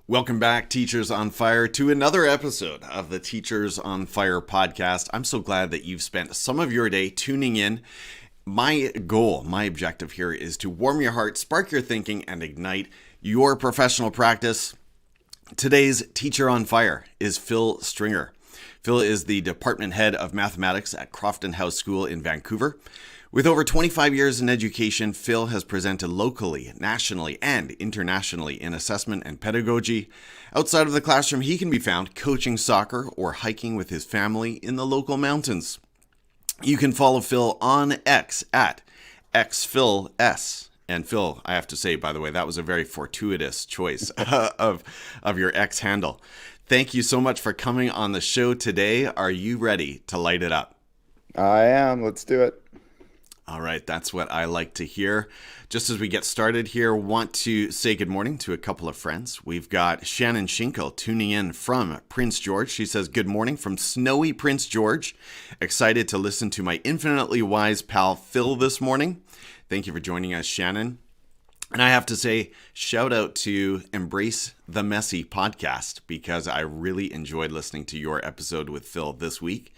Welcome back, Teachers on Fire, to another episode of the Teachers on Fire podcast. I'm so glad that you've spent some of your day tuning in. My goal, my objective here is to warm your heart, spark your thinking, and ignite your professional practice. Today's Teacher on Fire is Phil Stringer. Phil is the department head of mathematics at Crofton House School in Vancouver. With over 25 years in education, Phil has presented locally, nationally, and internationally in assessment and pedagogy. Outside of the classroom, he can be found coaching soccer or hiking with his family in the local mountains. You can follow Phil on X at xphils. And Phil, I have to say, by the way, that was a very fortuitous choice of your X handle. Thank you so much for coming on the show today. Are you ready to light it up? I am. Let's do it. All right, that's what I like to hear. Just as we get started here, want to say good morning to a couple of friends. We've got Shannon Schinkel tuning in from Prince George. She says, good morning from snowy Prince George. Excited to listen to my infinitely wise pal Phil this morning. Thank you for joining us, Shannon. And I have to say, shout out to Embrace the Messy podcast, because I really enjoyed listening to your episode with Phil this week.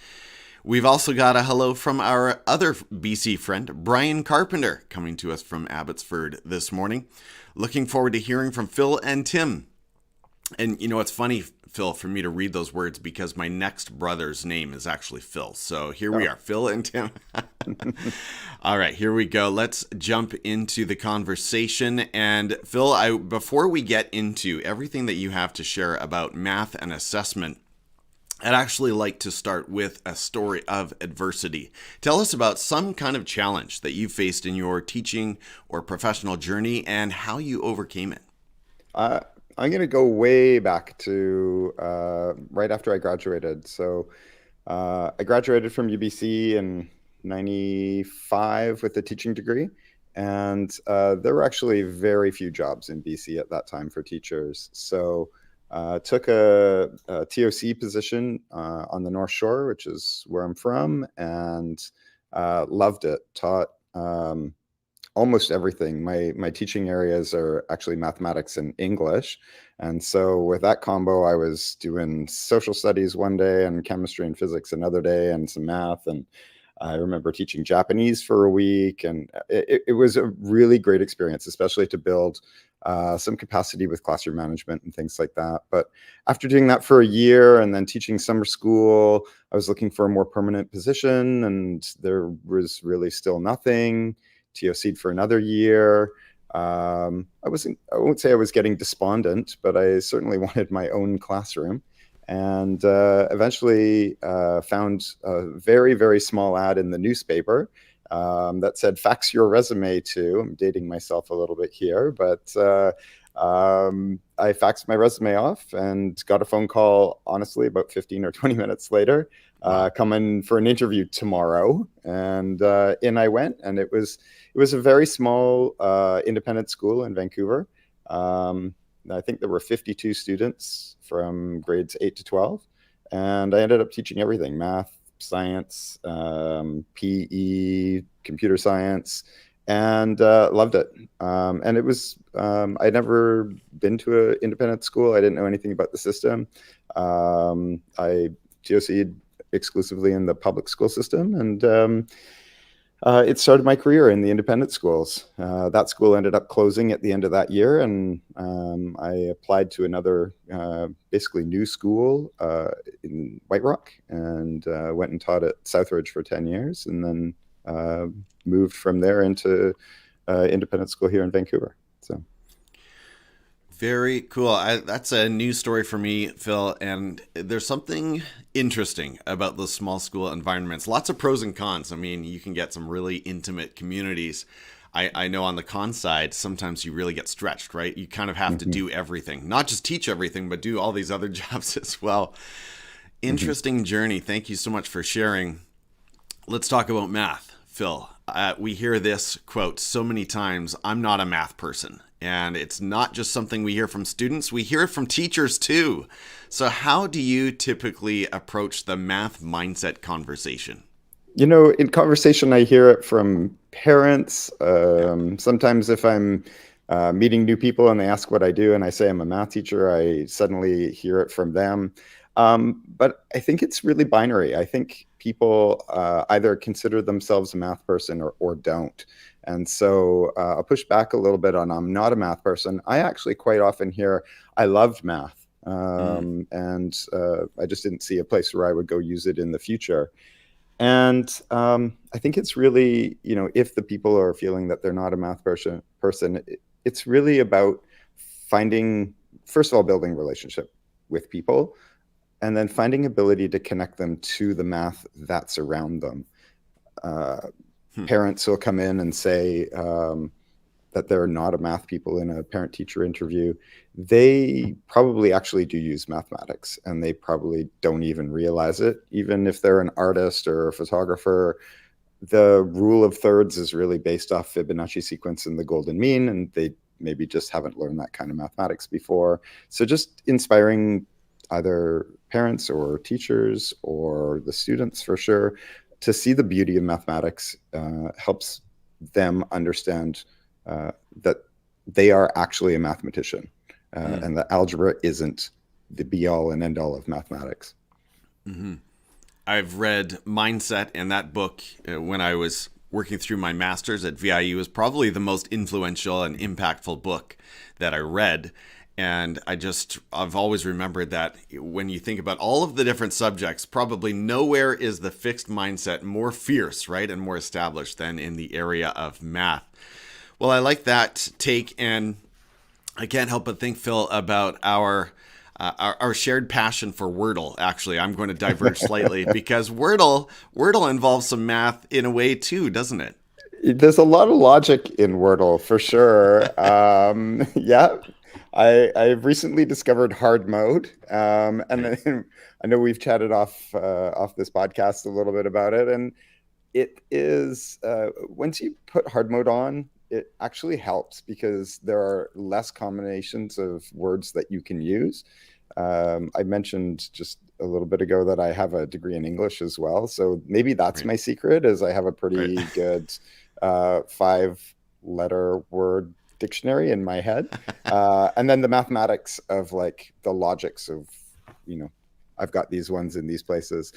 We've also got a hello from our other BC friend, Brian Carpenter, coming to us from Abbotsford this morning. Looking forward to hearing from Phil and Tim. And you know, it's funny, Phil, for me to read those words because my next brother's name is actually Phil. So here we are, Phil and Tim. All right, here we go. Let's jump into the conversation. And Phil, before we get into everything that you have to share about math and assessment, I'd actually like to start with a story of adversity. Tell us about some kind of challenge that you faced in your teaching or professional journey and how you overcame it. I'm going to go way back to right after I graduated. So I graduated from UBC in 95 with a teaching degree. And there were actually very few jobs in BC at that time for teachers. So took a TOC position on the North Shore, which is where I'm from, and loved it. Taught almost everything. My teaching areas are actually mathematics and English. And so with that combo, I was doing social studies one day and chemistry and physics another day and some math. And I remember teaching Japanese for a week. And it was a really great experience, especially to build some capacity with classroom management and things like that. But after doing that for a year and then teaching summer school, I was looking for a more permanent position, and there was really still nothing. TOC'd for another year. I won't say I was getting despondent, but I certainly wanted my own classroom. And eventually found a very, very small ad in the newspaper that said, fax your resume to. I'm dating myself a little bit here, but I faxed my resume off and got a phone call, honestly, about 15 or 20 minutes later, come in for an interview tomorrow. And in I went, and it was a very small independent school in Vancouver. I think there were 52 students from grades 8 to 12. And I ended up teaching everything: math, science, PE, computer science, and loved it. And it was, I'd never been to an independent school. I didn't know anything about the system. I TOC'd exclusively in the public school system, and it started my career in the independent schools. That school ended up closing at the end of that year, and I applied to another basically new school in White Rock, and went and taught at Southridge for 10 years, and then moved from there into independent school here in Vancouver. So. Very cool. That's a new story for me, Phil. And there's something interesting about those small school environments. Lots of pros and cons. I mean, you can get some really intimate communities. I know on the con side, sometimes you really get stretched, right? You kind of have to do everything, not just teach everything, but do all these other jobs as well. Interesting journey. Thank you so much for sharing. Let's talk about math, Phil. We hear this quote so many times: I'm not a math person. And it's not just something we hear from students, we hear it from teachers too. So how do you typically approach the math mindset conversation? You know, in conversation, I hear it from parents. Sometimes if I'm meeting new people and they ask what I do and I say I'm a math teacher, I suddenly hear it from them. But I think it's really binary. I think people either consider themselves a math person or don't. And so I'll push back a little bit on I'm not a math person. I actually quite often hear I loved math. And I just didn't see a place where I would go use it in the future. And I think it's really, if the people are feeling that they're not a math person, it's really about finding, first of all, building relationship with people, and then finding ability to connect them to the math that's around them. Parents will come in and say that they're not a math people in a parent-teacher interview. They probably actually do use mathematics, and they probably don't even realize it. Even if they're an artist or a photographer, the rule of thirds is really based off Fibonacci sequence and the golden mean, and they maybe just haven't learned that kind of mathematics before. So just inspiring either parents or teachers or the students, for sure, to see the beauty of mathematics helps them understand that they are actually a mathematician, and that algebra isn't the be-all and end-all of mathematics. I've read Mindset, and that book, when I was working through my master's at VIU, was probably the most influential and impactful book that I read. And I've always remembered that when you think about all of the different subjects, probably nowhere is the fixed mindset more fierce, right, and more established than in the area of math. Well, I like that take, and I can't help but think, Phil, about our shared passion for Wordle. Actually, I'm going to diverge slightly because Wordle involves some math in a way too, doesn't it? There's a lot of logic in Wordle, for sure. Yeah. I've recently discovered hard mode, and I know we've chatted off this podcast a little bit about it, and it is once you put hard mode on, it actually helps because there are less combinations of words that you can use. I mentioned just a little bit ago that I have a degree in English as well, so maybe that's my secret, is I have a pretty good 5-letter word dictionary in my head, and then the mathematics of like the logics of, I've got these ones in these places.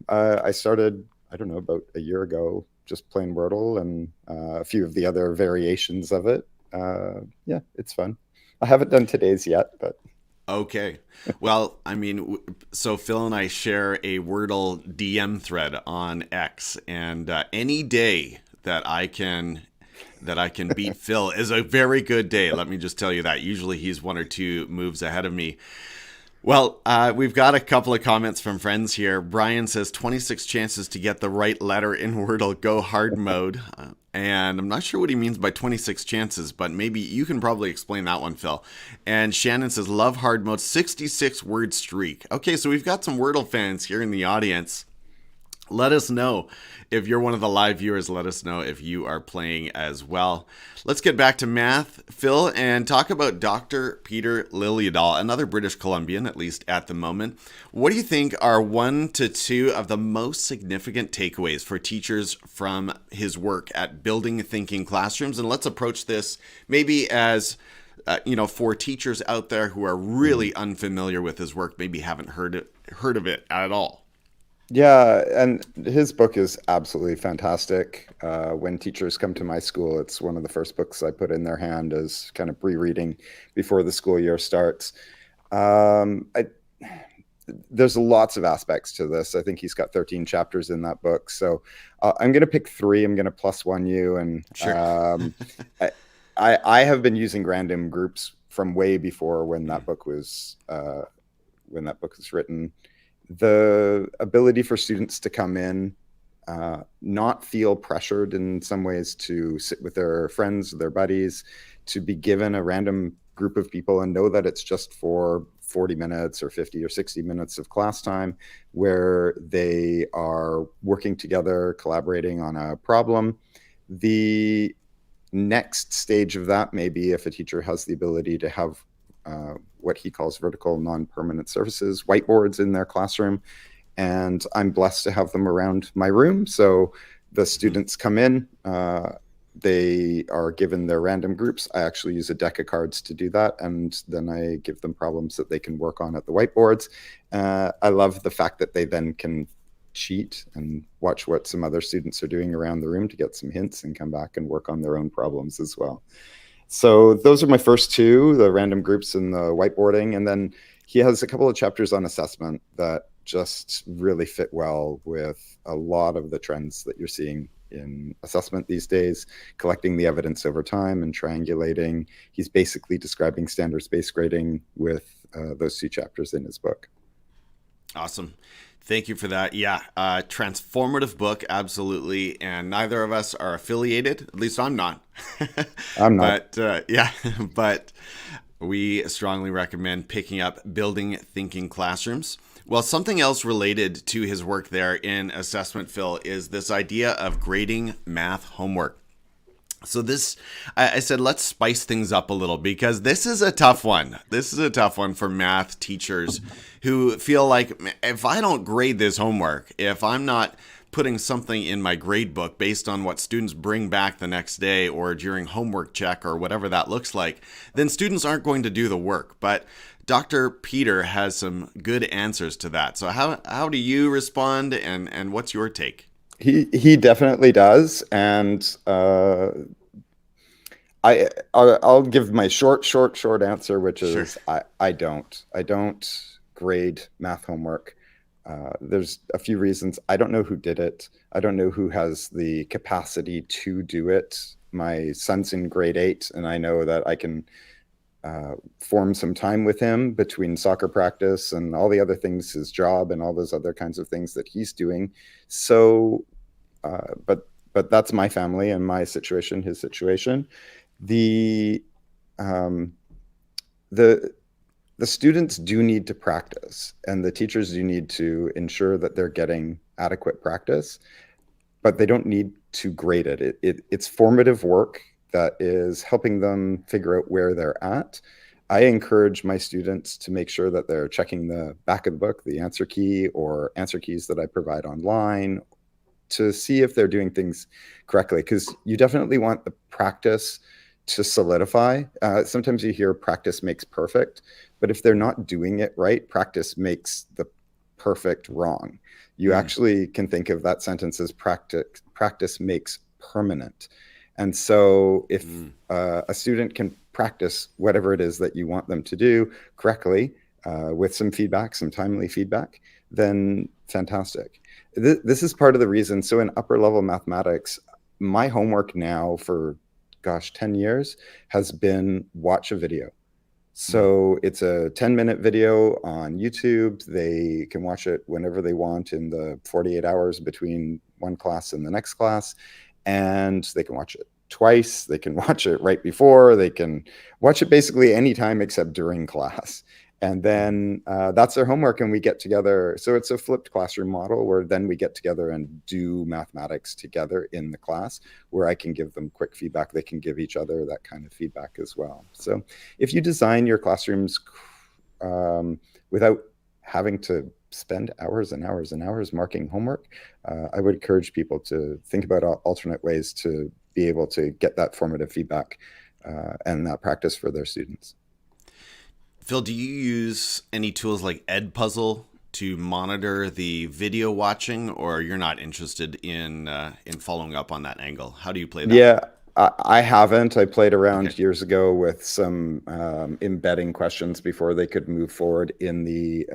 I started, I don't know, about a year ago, just playing Wordle and a few of the other variations of it. It's fun. I haven't done today's yet, but okay. Well, I mean, so Phil and I share a Wordle DM thread on X, and any day that I can beat Phil is a very good day. Let me just tell you that. Usually he's 1 or 2 moves ahead of me. Well, we've got a couple of comments from friends here. Brian says 26 chances to get the right letter in Wordle, go hard mode. And I'm not sure what he means by 26 chances, but maybe you can probably explain that one, Phil. And Shannon says love hard mode, 66 word streak. Okay, so we've got some Wordle fans here in the audience. Let us know if you're one of the live viewers. Let us know if you are playing as well. Let's get back to math, Phil, and talk about Dr. Peter Liljedahl, another British Columbian, at least at the moment. What do you think are 1 to 2 of the most significant takeaways for teachers from his work at building thinking classrooms? And let's approach this maybe as for teachers out there who are really unfamiliar with his work, maybe haven't heard of it at all. Yeah, and his book is absolutely fantastic. When teachers come to my school, it's one of the first books I put in their hand as kind of pre-reading before the school year starts. There's lots of aspects to this. I think he's got 13 chapters in that book. So I'm going to pick 3. I'm going to +1 you. And sure. I have been using random groups from way before when that book was written. The ability for students to come in, not feel pressured in some ways to sit with their friends, their buddies, to be given a random group of people and know that it's just for 40 minutes or 50 or 60 minutes of class time where they are working together, collaborating on a problem. The next stage of that may be if a teacher has the ability to have what he calls vertical non-permanent surfaces, whiteboards in their classroom. And I'm blessed to have them around my room. So the students come in, they are given their random groups. I actually use a deck of cards to do that, and then I give them problems that they can work on at the whiteboards. I love the fact that they then can cheat and watch what some other students are doing around the room to get some hints and come back and work on their own problems as well. So those are my first two, the random groups and the whiteboarding. And then he has a couple of chapters on assessment that just really fit well with a lot of the trends that you're seeing in assessment these days, collecting the evidence over time and triangulating. He's basically describing standards-based grading with those two chapters in his book. Awesome. Thank you for that. Yeah, transformative book, absolutely. And neither of us are affiliated. At least I'm not. I'm not. But yeah, but we strongly recommend picking up Building Thinking Classrooms. Well, something else related to his work there in assessment, Phil, is this idea of grading math homework. So this, I said, let's spice things up a little because this is a tough one. This is a tough one for math teachers who feel like if I don't grade this homework, if I'm not putting something in my grade book based on what students bring back the next day or during homework check or whatever that looks like, then students aren't going to do the work. But Dr. Peter has some good answers to that. So how do you respond and what's your take? He definitely does, and I'll give my short answer, which is sure. I don't grade math homework. There's a few reasons. I don't know who did it. I don't know who has the capacity to do it. My son's in grade 8, and I know that I can form some time with him between soccer practice and all the other things, his job and all those other kinds of things that he's doing. So, but that's my family and my situation, his situation. The students do need to practice, and the teachers do need to ensure that they're getting adequate practice, but they don't need to grade it. It's formative work that is helping them figure out where they're at. I encourage my students to make sure that they're checking the back of the book, the answer key or answer keys that I provide online, to see if they're doing things correctly, because you definitely want the practice to solidify. Sometimes you hear practice makes perfect, but if they're not doing it right, practice makes the perfect wrong. You actually can think of that sentence as practice makes permanent. And so if a student can practice whatever it is that you want them to do correctly with some feedback, some timely feedback, then fantastic. This is part of the reason. So in upper level mathematics, my homework now for, 10 years has been watch a video. So it's a 10-minute video on YouTube. They can watch it whenever they want in the 48 hours between one class and the next class. And they can watch it twice. They can watch it right before. They can watch it basically anytime except during class. And then that's their homework, and we get together. So it's a flipped classroom model where then we get together and do mathematics together in the class, where I can give them quick feedback. They can give each other that kind of feedback as well. So if you design your classrooms without having to spend hours and hours and hours marking homework, I would encourage people to think about alternate ways to be able to get that formative feedback and that practice for their students. Phil, do you use any tools like Edpuzzle to monitor the video watching, or you're not interested in following up on that angle? How do you play that? Yeah, I haven't. I played around years ago with some embedding questions before they could move forward in the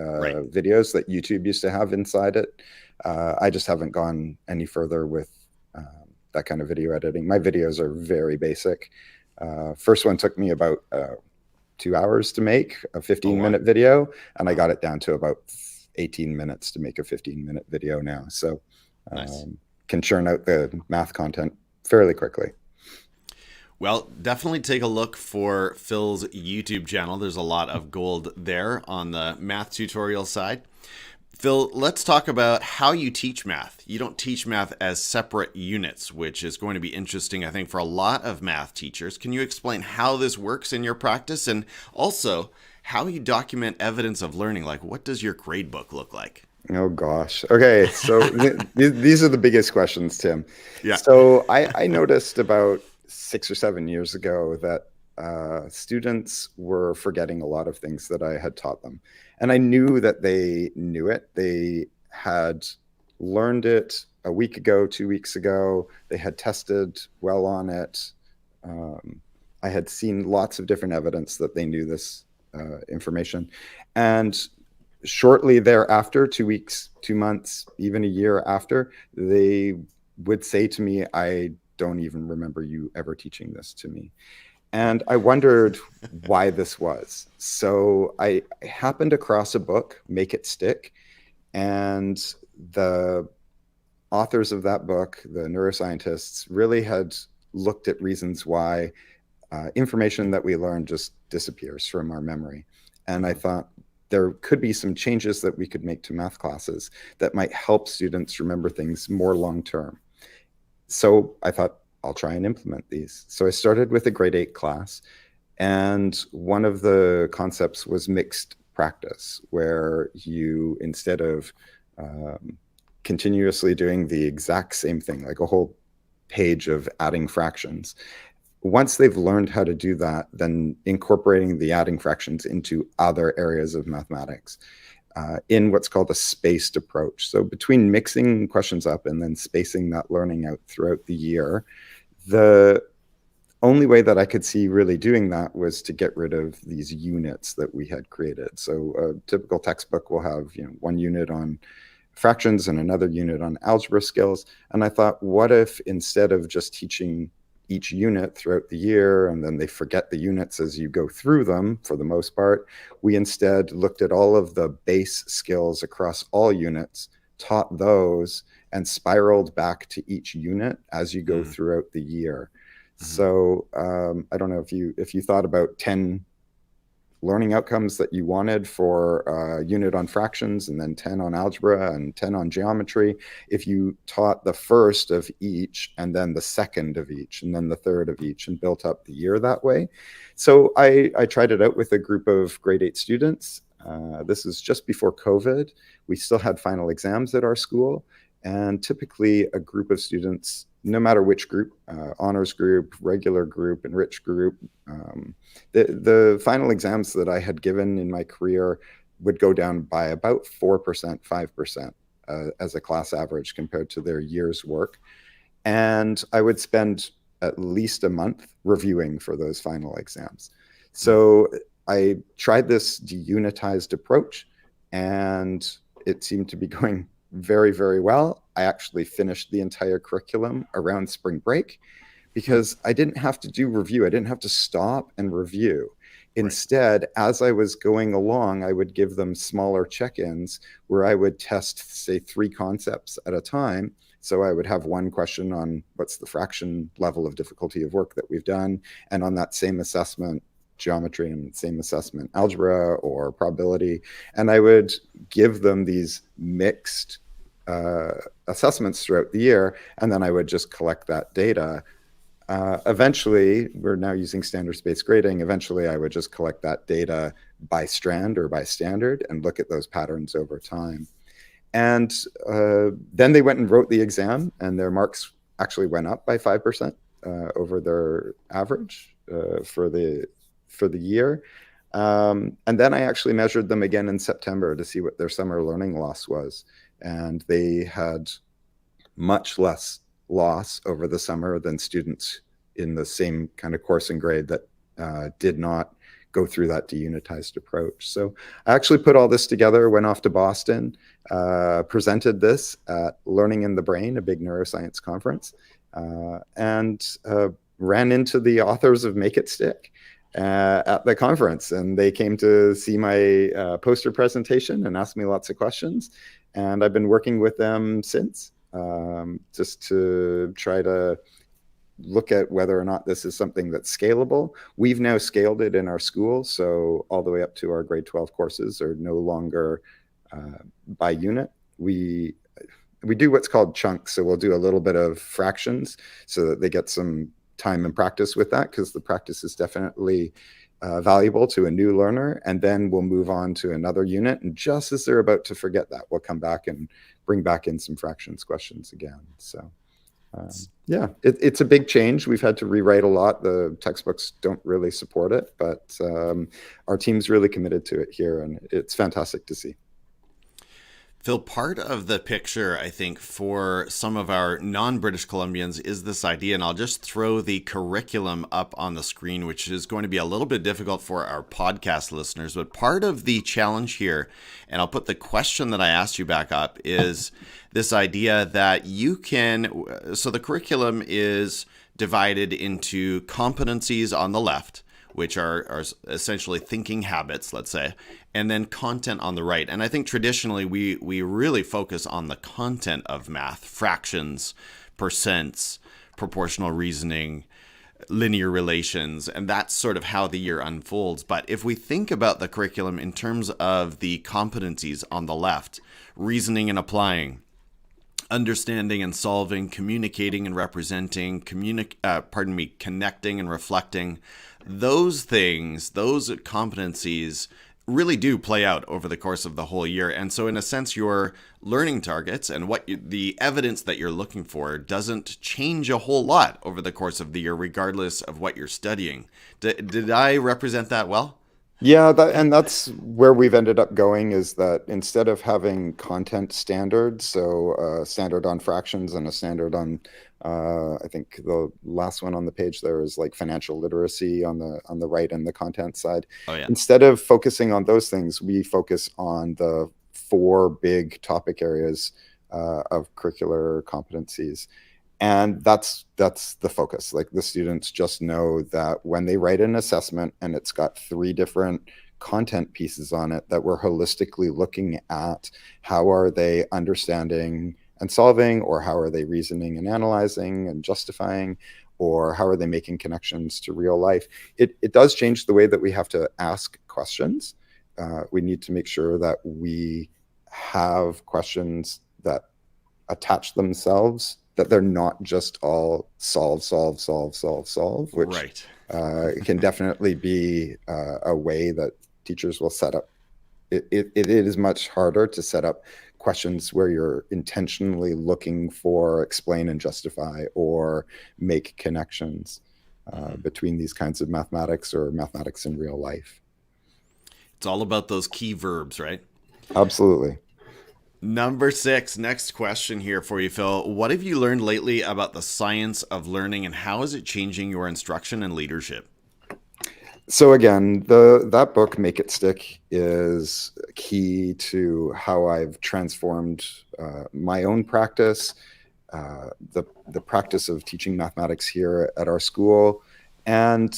videos that YouTube used to have inside it. I just haven't gone any further with that kind of video editing. My videos are very basic. First one took me about 2 hours to make a 15-minute video, and I got it down to about 18 minutes to make a 15-minute video now. So can churn out the math content fairly quickly. Well, definitely take a look for Phil's YouTube channel. There's a lot of gold there on the math tutorial side. Phil, let's talk about how you teach math. You don't teach math as separate units, which is going to be interesting, I think, for a lot of math teachers. Can you explain how this works in your practice, and also how you document evidence of learning? Like, what does your grade book look like? Oh gosh. Okay, so these are the biggest questions, Tim. Yeah. So I noticed about 6 or 7 years ago that students were forgetting a lot of things that I had taught them, and I knew that they knew it. They had learned it a week ago, 2 weeks ago. They had tested well on it. Um, I had seen lots of different evidence that they knew this information, and shortly thereafter, 2 weeks, 2 months, even a year after, they would say to me, I don't even remember you ever teaching this to me. And I wondered why this was. So I happened across a book, Make It Stick, and the authors of that book, the neuroscientists, really had looked at reasons why information that we learn just disappears from our memory. And I thought there could be some changes that we could make to math classes that might help students remember things more long term. So I thought I'll try and implement these. So I started with a grade 8 class, and one of the concepts was mixed practice, where you, instead of continuously doing the exact same thing, like a whole page of adding fractions, once they've learned how to do that, then incorporating the adding fractions into other areas of mathematics in what's called a spaced approach. So between mixing questions up and then spacing that learning out throughout the year, the only way that I could see really doing that was to get rid of these units that we had created. So a typical textbook will have, one unit on fractions and another unit on algebra skills. And I thought, what if instead of just teaching each unit throughout the year, and then they forget the units as you go through them for the most part, we instead looked at all of the base skills across all units, taught those, and spiraled back to each unit as you go throughout the year. So I don't know if you thought about 10 learning outcomes that you wanted for a unit on fractions, and then 10 on algebra and 10 on geometry. If you taught the first of each, and then the second of each, and then the third of each, and built up the year that way. So I tried it out with a group of grade 8 students. This is just before COVID. We still had final exams at our school, and typically a group of students, no matter which group, honors group, regular group, enriched group, the final exams that I had given in my career would go down by about 4%, 5% as a class average compared to their year's work. And I would spend at least a month reviewing for those final exams. So I tried this deunitized approach, and it seemed to be going very, very well. I actually finished the entire curriculum around spring break because I didn't have to do review. I didn't have to stop and review. Instead, as I was going along, I would give them smaller check-ins where I would test, say, 3 concepts at a time. So I would have one question on what's the fraction level of difficulty of work that we've done, and on that same assessment, geometry, and same assessment, algebra or probability. And I would give them these mixed assessments throughout the year, and then I would just collect that data. Eventually, we're now using standard space grading. Eventually, I would just collect that data by strand or by standard and look at those patterns over time. And then they went and wrote the exam, and their marks actually went up by 5% over their average for the year. And then I actually measured them again in September to see what their summer learning loss was. And they had much less loss over the summer than students in the same kind of course and grade that did not go through that deunitized approach. So I actually put all this together, went off to Boston, presented this at Learning in the Brain, a big neuroscience conference, and ran into the authors of Make It Stick at the conference. And they came to see my poster presentation and asked me lots of questions. And I've been working with them since, just to try to look at whether or not this is something that's scalable. We've now scaled it in our school, so all the way up to our grade 12 courses are no longer by unit. We do what's called chunks, so we'll do a little bit of fractions so that they get some time and practice with that, because the practice is definitely valuable to a new learner, and then we'll move on to another unit. And just as they're about to forget that, we'll come back and bring back in some fractions questions again. So yeah, it's a big change. We've had to rewrite a lot. The textbooks don't really support it, but our team's really committed to it here, and it's fantastic to see. Phil, part of the picture, I think, for some of our non-British Columbians is this idea, and I'll just throw the curriculum up on the screen, which is going to be a little bit difficult for our podcast listeners. But part of the challenge here, and I'll put the question that I asked you back up, is this idea that you can, so the curriculum is divided into competencies on the left, which are essentially thinking habits, let's say, and then content on the right. And I think traditionally we really focus on the content of math, fractions, percents, proportional reasoning, linear relations, and that's sort of how the year unfolds. But if we think about the curriculum in terms of the competencies on the left, reasoning and applying, understanding and solving, communicating and representing, connecting and reflecting, those things, those competencies really do play out over the course of the whole year. And so in a sense, your learning targets and the evidence that you're looking for doesn't change a whole lot over the course of the year, regardless of what you're studying. Did I represent that well? Yeah, and that's where we've ended up going, is that instead of having content standards, so a standard on fractions and a standard on, I think the last one on the page there is like financial literacy on the right and the content side. Oh, yeah. Instead of focusing on those things, we focus on the 4 big topic areas of curricular competencies. And that's the focus. Like, the students just know that when they write an assessment and it's got 3 different content pieces on it, that we're holistically looking at how are they understanding and solving, or how are they reasoning and analyzing and justifying, or how are they making connections to real life. It does change the way that we have to ask questions. We need to make sure that we have questions that attach themselves, that they're not just all solve, which Right. Can definitely be a way that teachers will set up. It is much harder to set up questions where you're intentionally looking for explain and justify or make connections between these kinds of mathematics or mathematics in real life. It's all about those key verbs, right? Absolutely. Number 6, next question here for you, Phil. What have you learned lately about the science of learning, and how is it changing your instruction and leadership? So again, that book, Make It Stick, is key to how I've transformed my own practice, the practice of teaching mathematics here at our school, and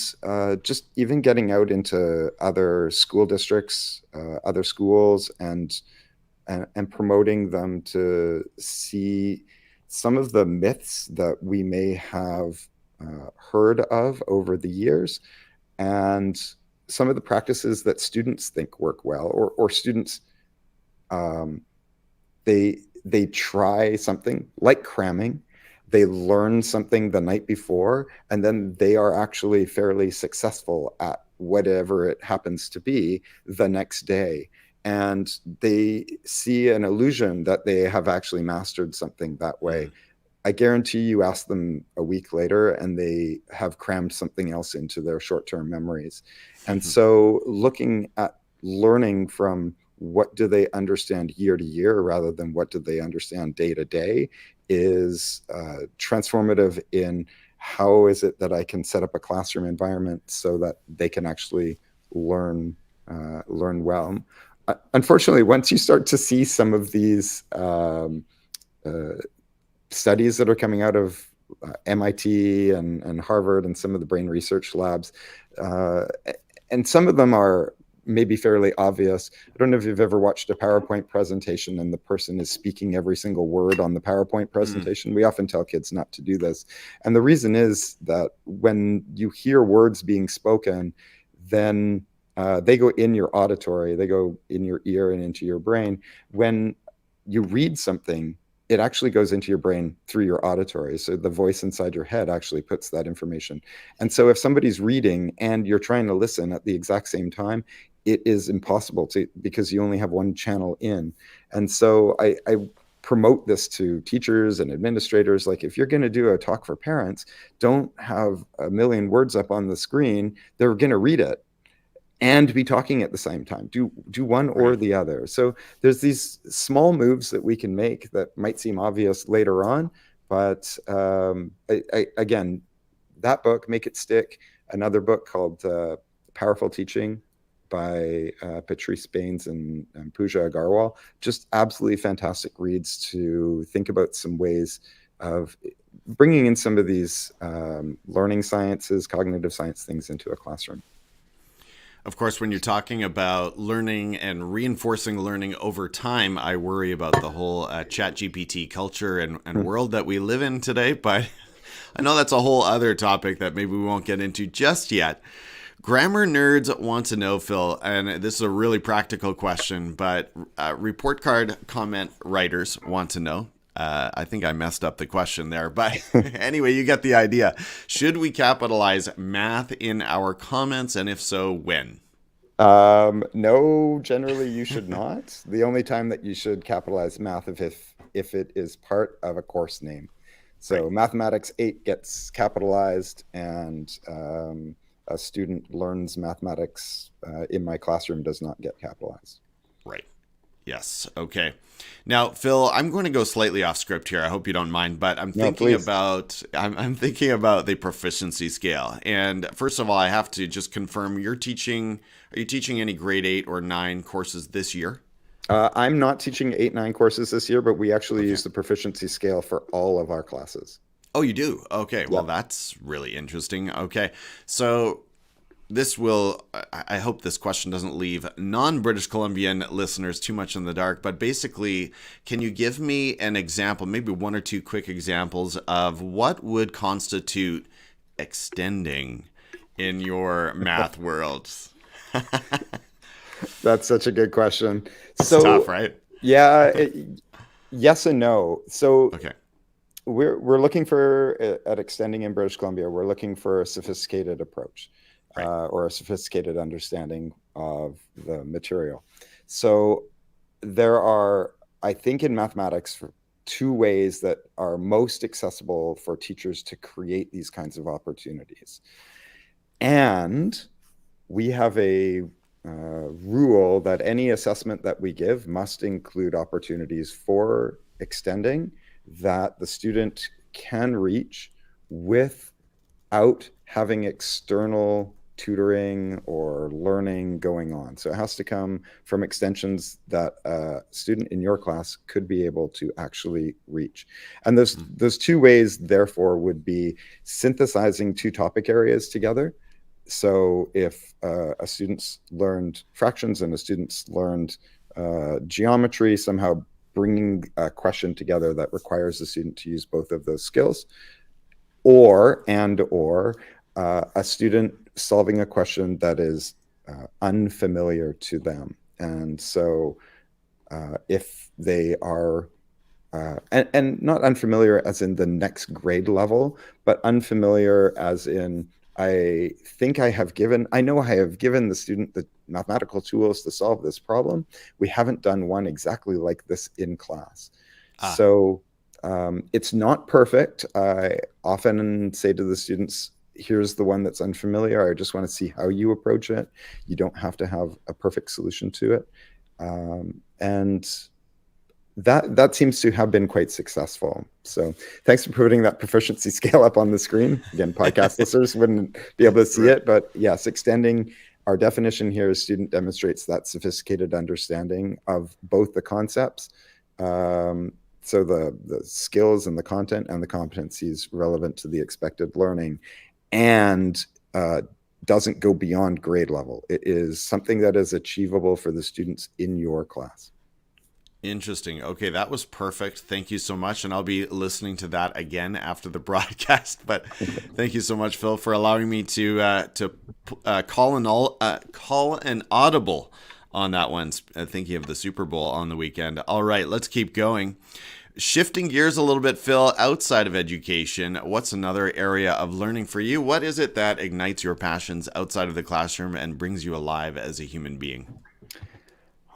just even getting out into other school districts, other schools, and promoting them to see some of the myths that we may have heard of over the years, and some of the practices that students think work well, or students, they try something like cramming, they learn something the night before, and then they are actually fairly successful at whatever it happens to be the next day. And they see an illusion that they have actually mastered something that way. I guarantee you ask them a week later and they have crammed something else into their short-term memories. And so looking at learning from what do they understand year to year rather than what do they understand day to day is transformative in how is it that I can set up a classroom environment so that they can actually learn well. Unfortunately, once you start to see some of these studies that are coming out of MIT and Harvard and some of the brain research labs, and some of them are maybe fairly obvious. I don't know if you've ever watched a PowerPoint presentation and the person is speaking every single word on the PowerPoint presentation. We often tell kids not to do this. And the reason is that when you hear words being spoken, then they go in your auditory, they go in your ear and into your brain. When you read something, it actually goes into your brain through your auditory. So the voice inside your head actually puts that information. And so if somebody's reading and you're trying to listen at the exact same time, it is impossible to, because you only have one channel in. And so I promote this to teachers and administrators. Like, if you're going to do a talk for parents, don't have a million words up on the screen. They're going to read it and be talking at the same time. Do one or the other. So there's these small moves that we can make that might seem obvious later on, but again, that book, Make It Stick. Another book called Powerful Teaching by Patrice Baines and Pooja Agarwal. Just absolutely fantastic reads to think about some ways of bringing in some of these learning sciences, cognitive science things into a classroom. Of course, when you're talking about learning and reinforcing learning over time, I worry about the whole ChatGPT culture and world that we live in today. But I know that's a whole other topic that maybe we won't get into just yet. Grammar nerds want to know, Phil, and this is a really practical question, but report card comment writers want to know. I think I messed up the question there, but anyway, you get the idea. Should we capitalize math in our comments, and if so, when? No, generally you should not. The only time that you should capitalize math if it is part of a course name. So Mathematics 8 gets capitalized, and a student learns mathematics in my classroom does not get capitalized. Right. Yes. Okay. Now, Phil, I'm going to go slightly off script here. I hope you don't mind, but I'm thinking about the proficiency scale. And first of all, I have to just confirm, are you teaching any grade 8 or 9 courses this year? I'm not teaching 8-9 courses this year, but we actually use the proficiency scale for all of our classes. Oh, you do? Okay. Well, that's really interesting. Okay. So I hope this question doesn't leave non-British Columbian listeners too much in the dark, but basically, can you give me an example, maybe one or two quick examples of what would constitute extending in your math world? That's such a good question. It's tough, right? Yeah, yes and no. So we're looking for, at extending in British Columbia, we're looking for a sophisticated approach. Or a sophisticated understanding of the material. So there are, I think, in mathematics, 2 ways that are most accessible for teachers to create these kinds of opportunities. And we have a rule that any assessment that we give must include opportunities for extending that the student can reach without having external tutoring or learning going on. So it has to come from extensions that a student in your class could be able to actually reach. And those 2 ways, therefore, would be synthesizing 2 topic areas together. So if a student's learned fractions and a student's learned geometry, somehow bringing a question together that requires the student to use both of those skills, or a student solving a question that is unfamiliar to them. And so if they are, and not unfamiliar as in the next grade level, but unfamiliar as in, I know I have given the student the mathematical tools to solve this problem. We haven't done one exactly like this in class. So it's not perfect. I often say to the students, here's the one that's unfamiliar. I just want to see how you approach it. You don't have to have a perfect solution to it. And that seems to have been quite successful. So thanks for putting that proficiency scale up on the screen. Again, podcast listeners wouldn't be able to see it, but yes, extending, our definition here is student demonstrates that sophisticated understanding of both the concepts. So the skills and the content and the competencies relevant to the expected learning, and doesn't go beyond grade level. It is something that is achievable for the students in your class. Interesting. Okay, that was perfect. Thank you so much. And I'll be listening to that again after the broadcast. But thank you so much, Phil, for allowing me to call an audible on that one, thinking of the Super Bowl on the weekend. All right, let's keep going. Shifting gears a little bit, Phil, outside of education, what's another area of learning for you? What is it that ignites your passions outside of the classroom and brings you alive as a human being?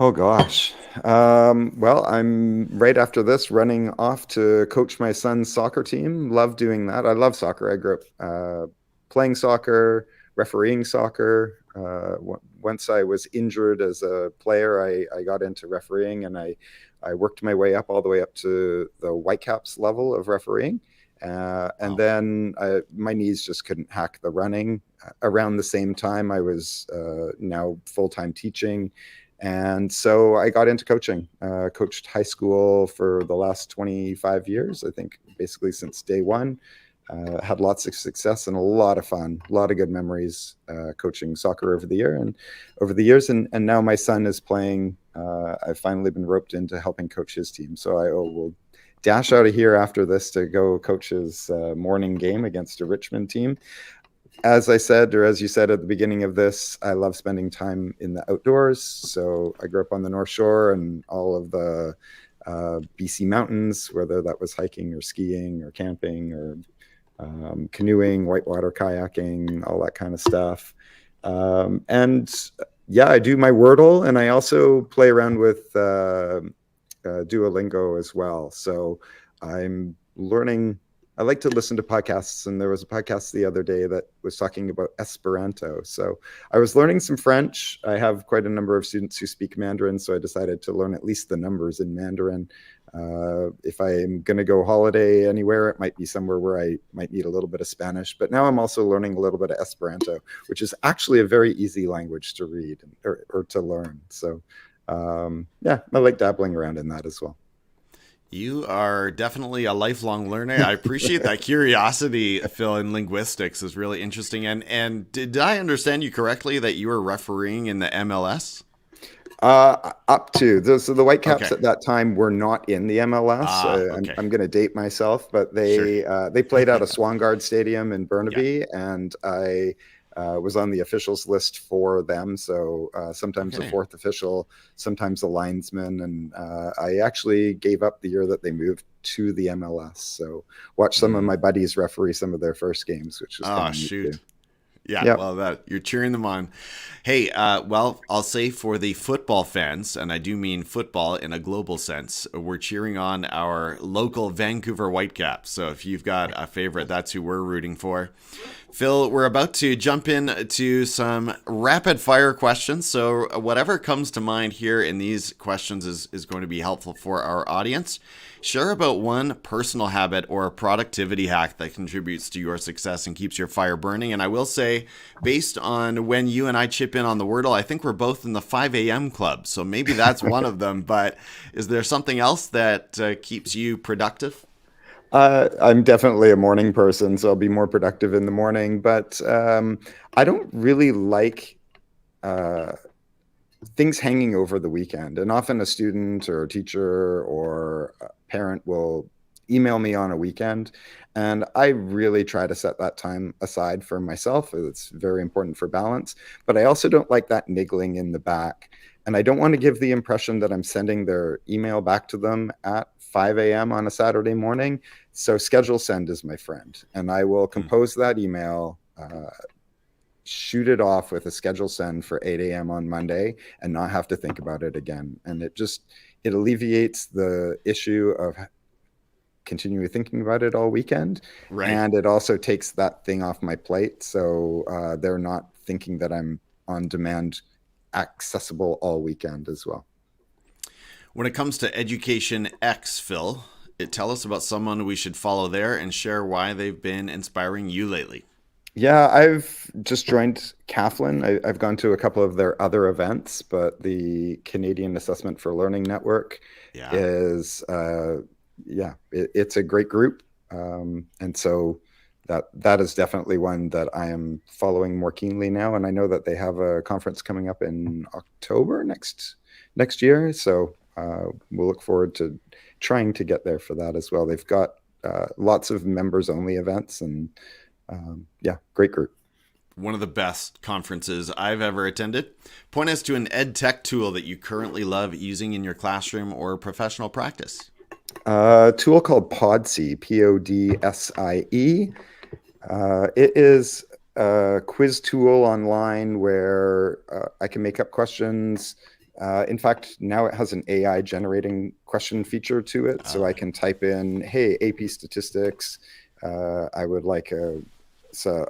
Oh gosh. Well, I'm right after this running off to coach my son's soccer team. Love doing that. I love soccer. I grew up playing soccer, refereeing soccer. Once I was injured as a player, I got into refereeing, and I worked my way up all the way up to the Whitecaps level of refereeing. And Wow. then my knees just couldn't hack the running. Around the same time, I was now full-time teaching. And so I got into coaching, coached high school for the last 25 years, I think, basically since day one. Had lots of success and a lot of fun, a lot of good memories coaching soccer over the years. And now my son is playing. I've finally been roped into helping coach his team. So I will dash out of here after this to go coach his morning game against a Richmond team. As I said, or as you said at the beginning of this, I love spending time in the outdoors. So I grew up on the North Shore and all of the BC mountains, whether that was hiking or skiing or camping or canoeing, whitewater kayaking, all that kind of stuff. And yeah, I do my Wordle, and I also play around with Duolingo as well. So I'm learning. I like to listen to podcasts, and there was a podcast the other day that was talking about Esperanto. So I was learning some French. I have quite a number of students who speak Mandarin, so I decided to learn at least the numbers in Mandarin. If I'm going to go holiday anywhere, it might be somewhere where I might need a little bit of Spanish. But now I'm also learning a little bit of Esperanto, which is actually a very easy language to read or to learn. So yeah, I like dabbling around in that as well. You are definitely a lifelong learner. I appreciate that curiosity, Phil, in linguistics is really interesting. And did I understand you correctly that you were refereeing in the MLS? Up to so the Whitecaps Okay. at that time were not in the MLS. Okay. I'm going to date myself, but Sure. they played out of Swangard Stadium in Yeah. Burnaby, and I was on the officials list for them. So sometimes the Okay. fourth official, sometimes the linesman, and I actually gave up the year that they moved to the MLS. So watched some of my buddies referee some of their first games, which was kind Oh, of neat too. shoot. Yeah, Yep. well, that you're cheering them on. Hey, well, I'll say for the football fans, and I do mean football in a global sense, we're cheering on our local Vancouver Whitecaps. So if you've got a favorite, that's who we're rooting for. Phil, we're about to jump into some rapid fire questions. So whatever comes to mind here in these questions is going to be helpful for our audience. Share about one personal habit or a productivity hack that contributes to your success and keeps your fire burning. And I will say, based on when you and I chip in on the Wordle, I think we're both in the 5 a.m. club. So maybe that's one of them. But is there something else that keeps you productive? I'm definitely a morning person, so I'll be more productive in the morning. But I don't really like uh, things hanging over the weekend. And often a student or a teacher or a parent will email me on a weekend. And I really try to set that time aside for myself. It's very important for balance. But I also don't like that niggling in the back. And I don't want to give the impression that I'm sending their email back to them at 5 a.m. on a Saturday morning. So schedule send is my friend. And I will compose that email, shoot it off with a schedule send for 8 a.m. on Monday and not have to think about it again. And it alleviates the issue of continually thinking about it all weekend. Right. And it also takes that thing off my plate. So they're not thinking that I'm on demand, accessible all weekend as well. When it comes to Education X, Phil, tell us about someone we should follow there and share why they've been inspiring you lately. Yeah, I've just joined Kaplan. I've gone to a couple of their other events, but the Canadian Assessment for Learning Network Yeah. is, it's a great group. And so that is definitely one that I am following more keenly now. And I know that they have a conference coming up in October next year. So we'll look forward to trying to get there for that as well. They've got lots of members only events and great group. One of the best conferences I've ever attended. Point us to an ed tech tool that you currently love using in your classroom or professional practice. A tool called Podsie, Podsie. It is a quiz tool online where I can make up questions. In fact, now it has an AI generating question feature to it. So I can type in, hey, AP statistics, I would like a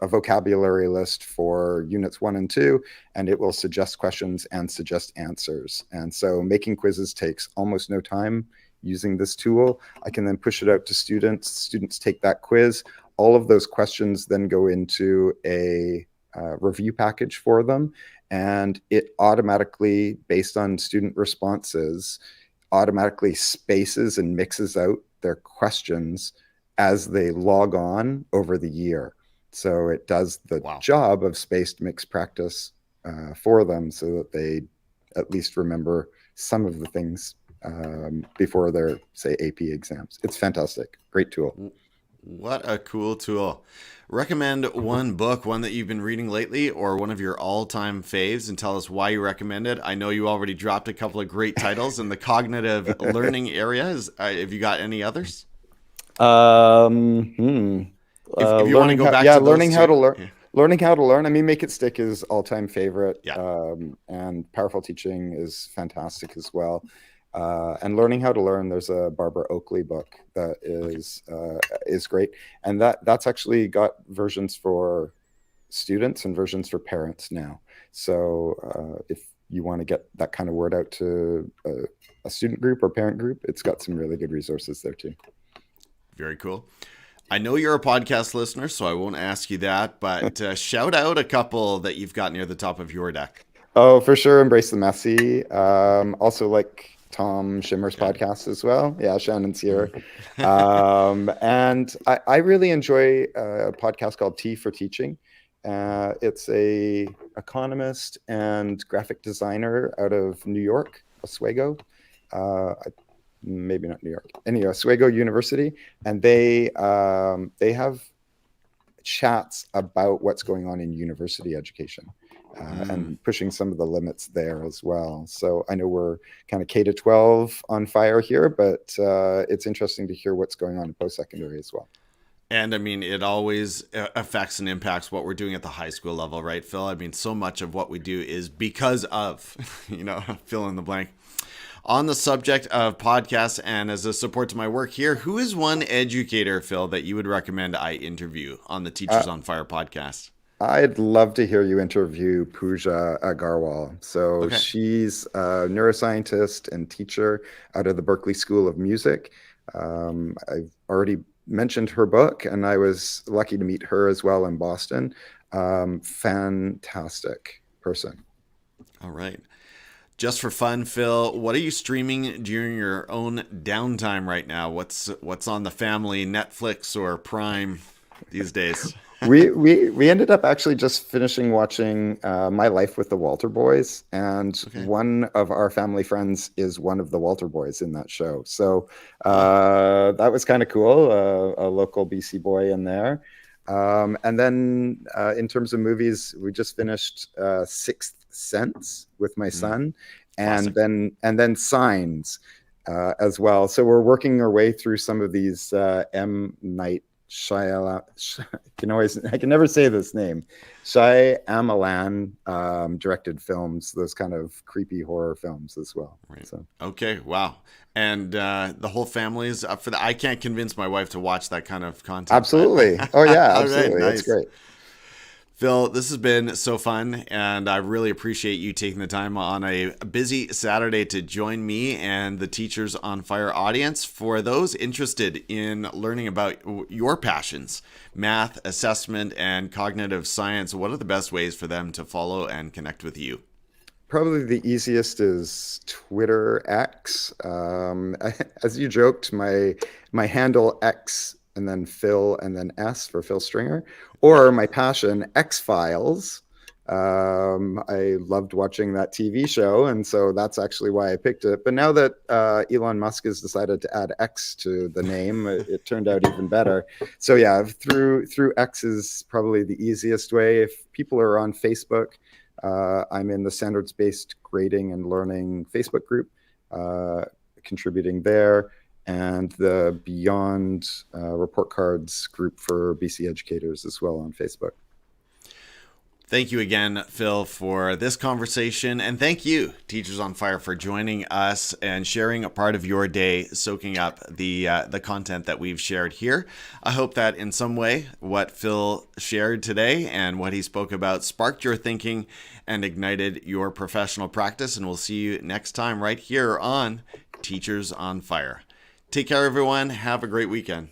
vocabulary list for units 1 and 2, and it will suggest questions and suggest answers. And so making quizzes takes almost no time using this tool. I can then push it out to students. Students take that quiz. All of those questions then go into a review package for them, and it automatically, based on student responses, automatically spaces and mixes out their questions as they log on over the year. So it does the job of spaced mixed practice for them, so that they at least remember some of the things before their, say, AP exams. It's fantastic. Great tool. What a cool tool. Recommend one book, one that you've been reading lately, or one of your all-time faves, and tell us why you recommend it. I know you already dropped a couple of great titles in the cognitive learning area. Have you got any others? If you want to go back to learning those how two. to learn. Yeah. Learning how to learn. I mean, Make It Stick is all-time favorite. Yeah. And Powerful Teaching is fantastic as well. And Learning How to Learn, there's a Barbara Oakley book that is great, and that's actually got versions for students and versions for parents now. So if you want to get that kind of word out to a student group or parent group, it's got some really good resources there too. Very cool. I know you're a podcast listener, so I won't ask you that, but shout out a couple that you've got near the top of your deck. Oh, for sure. Embrace the Messy. Also like Tom Schimmer's podcast as well. Yeah, Shannon's here. And I really enjoy a podcast called T for Teaching. It's a economist and graphic designer out of New York, Oswego. Maybe not New York. Anyway, Oswego University. And they have chats about what's going on in university education. And pushing some of the limits there as well. So I know we're kind of K-12 on fire here, but it's interesting to hear what's going on in post-secondary as well. And I mean, it always affects and impacts what we're doing at the high school level, right, Phil? I mean, so much of what we do is because of, fill in the blank. On the subject of podcasts and as a support to my work here, who is one educator, Phil, that you would recommend I interview on the Teachers on Fire podcast? I'd love to hear you interview Pooja Agarwal. So she's a neuroscientist and teacher out of the Berklee School of Music. I've already mentioned her book, and I was lucky to meet her as well in Boston. Fantastic person. All right. Just for fun, Phil, what are you streaming during your own downtime right now? What's on the family Netflix or Prime these days? We ended up actually just finishing watching My Life with the Walter Boys, and one of our family friends is one of the Walter Boys in that show. So that was kind of cool, a local BC boy in there. And then in terms of movies, we just finished Sixth Sense with my son, and then Signs as well. So we're working our way through some of these M. Night Shyamalan, I can never say this name. Shyamalan directed films, those kind of creepy horror films as well. Right. So. Okay, wow. And the whole family is up for that. I can't convince my wife to watch that kind of content. Absolutely. Oh yeah, absolutely. Right, nice. It's great. Phil, this has been so fun, and I really appreciate you taking the time on a busy Saturday to join me and the Teachers on Fire audience. For those interested in learning about your passions, math, assessment, and cognitive science, what are the best ways for them to follow and connect with you? Probably the easiest is Twitter X. As you joked, my handle X and then Phil and then S for Phil Stringer, or my passion, X-Files. I loved watching that TV show, and so that's actually why I picked it. But now that Elon Musk has decided to add X to the name, it turned out even better. So yeah, through X is probably the easiest way. If people are on Facebook, I'm in the standards-based grading and learning Facebook group, contributing there. and the Beyond report cards group for BC educators as well on Facebook. Thank you again, Phil, for this conversation. And thank you, Teachers on Fire, for joining us and sharing a part of your day, soaking up the content that we've shared here. I hope that in some way what Phil shared today and what he spoke about sparked your thinking and ignited your professional practice. And we'll see you next time right here on Teachers on Fire. Take care, everyone. Have a great weekend.